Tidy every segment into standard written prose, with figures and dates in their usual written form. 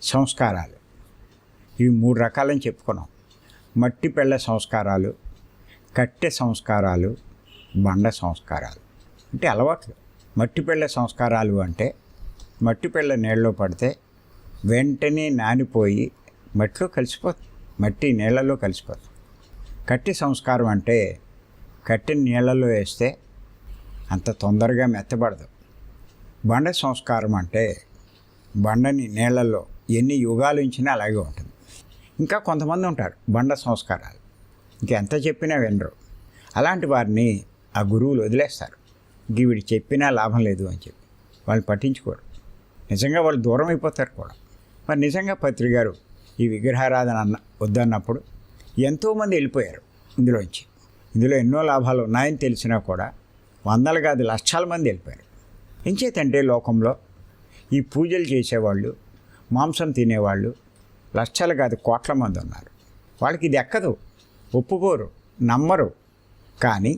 సంస్కారాలు. ఇవి 3 రకాలని చెప్పుకున్నాం. మట్టి పెళ్ళ సంస్కారాలు, కట్టె సంస్కారాలు, బండ సంస్కారాలు. అంటే అలవాట్లు. మట్టి పెళ్ళ సంస్కారాలు అంటే మట్టి పెళ్ళ నీళ్ళలో పడితే వెంటనే నానిపోయి మట్టిలో కలిసిపోతుంది, మట్టి నీళ్ళలో కలిసిపోతుంది. కట్టె సంస్కారం అంటే కట్టెని నీళ్ళలో వేస్తే అంత తొందరగా మెత్తబడదు. బండ సంస్కారం అంటే బండని నీళ్ళల్లో ఎన్ని యుగాలు ఉంచినా అలాగే ఉంటుంది. ఇంకా కొంతమంది ఉంటారు బండ సంస్కారాలు, ఇంకెంత చెప్పినా వినరు. అలాంటి వారిని ఆ గురువులు వదిలేస్తారు. వీడు చెప్పినా లాభం లేదు అని చెప్పి వాళ్ళు పట్టించుకోరు. నిజంగా వాళ్ళు దూరం అయిపోతారు కూడా. మరి నిజంగా పత్రి గారు ఈ విగ్రహారాధన వద్దన్నప్పుడు ఎంతోమంది వెళ్ళిపోయారు ఇందులోంచి. ఇందులో ఎన్నో లాభాలు ఉన్నాయని తెలిసినా కూడా వందలు కాదు లక్షల మంది వెళ్ళిపోయారు. ఎంచేతంటే లోకంలో ఈ పూజలు చేసేవాళ్ళు, మాంసం తినేవాళ్ళు లక్షలు కాదు కోట్ల మంది ఉన్నారు. వాళ్ళకి ఇది ఎక్కదు, ఒప్పుకోరు, నమ్మరు. కానీ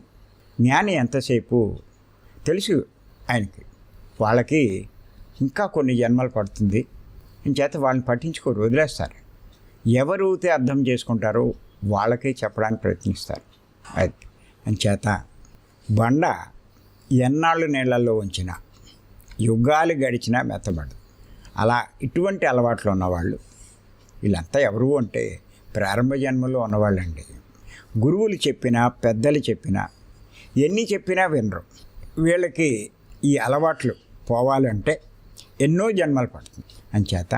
జ్ఞాని ఎంతసేపు తెలుసు ఆయనకి, వాళ్ళకి ఇంకా కొన్ని జన్మలు పడుతుంది. ఇంచేత వాళ్ళని పట్టించుకోరు, వదిలేస్తారు. ఎవరైతే అర్థం చేసుకుంటారో వాళ్ళకే చెప్పడానికి ప్రయత్నిస్తారు. అది అంచేత బండ ఎన్నాళ్ళు నీళ్ళల్లో ఉంచినా యుగాలు గడిచినా మెత్తబడదు. అలా ఇటువంటి అలవాట్లు ఉన్నవాళ్ళు వీళ్ళంతా ఎవరు అంటే ప్రారంభ జన్మలో ఉన్నవాళ్ళండి. గురువులు చెప్పినా పెద్దలు చెప్పినా ఎన్ని చెప్పినా వినరు. వీళ్ళకి ఈ అలవాట్లు పోవాలంటే ఎన్నో జన్మలు పడుతుంది. అంచేత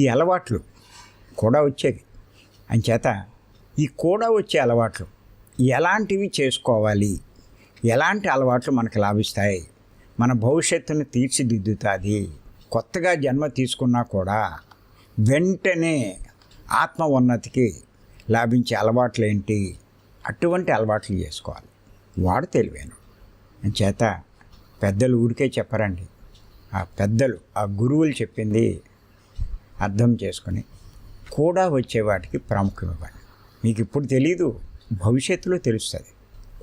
ఈ అలవాట్లు కూడా వచ్చేవి. అంచేత ఈ కూడా వచ్చే అలవాట్లు ఎలాంటివి చేసుకోవాలి, ఎలాంటి అలవాట్లు మనకు లాభిస్తాయి, మన భవిష్యత్తును తీర్చిదిద్దుతుంది. కొత్తగా జన్మ తీసుకున్నా కూడా వెంటనే ఆత్మ ఉన్నతికి లాభించే అలవాట్లు ఏంటి, అటువంటి అలవాట్లు చేసుకోవాలి. వాడు తెలివేను. అంచేత పెద్దలు ఊరికే చెప్పరండి. ఆ పెద్దలు, ఆ గురువులు చెప్పింది అర్థం చేసుకొని కూడా వచ్చే వాటికి ప్రాముఖ్యం ఇవ్వండి. మీకు ఇప్పుడు తెలీదు, భవిష్యత్తులో తెలుస్తుంది.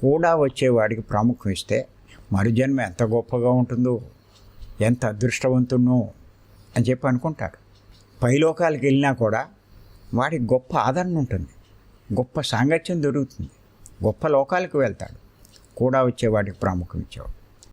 కూడా వచ్చేవాడికి ప్రాముఖ్యం ఇస్తే మరుజన్మ ఎంత గొప్పగా ఉంటుందో, ఎంత అదృష్టవంతునో అని చెప్పి అనుకుంటారు. పైలోకాలకు వెళ్ళినా కూడా వాడికి గొప్ప ఆదరణ ఉంటుంది, గొప్ప సాంగత్యం దొరుకుతుంది, గొప్ప లోకాలకు వెళ్తాడు. కూడా వచ్చేవాడికి ప్రాముఖ్యం ఇచ్చేవాడు.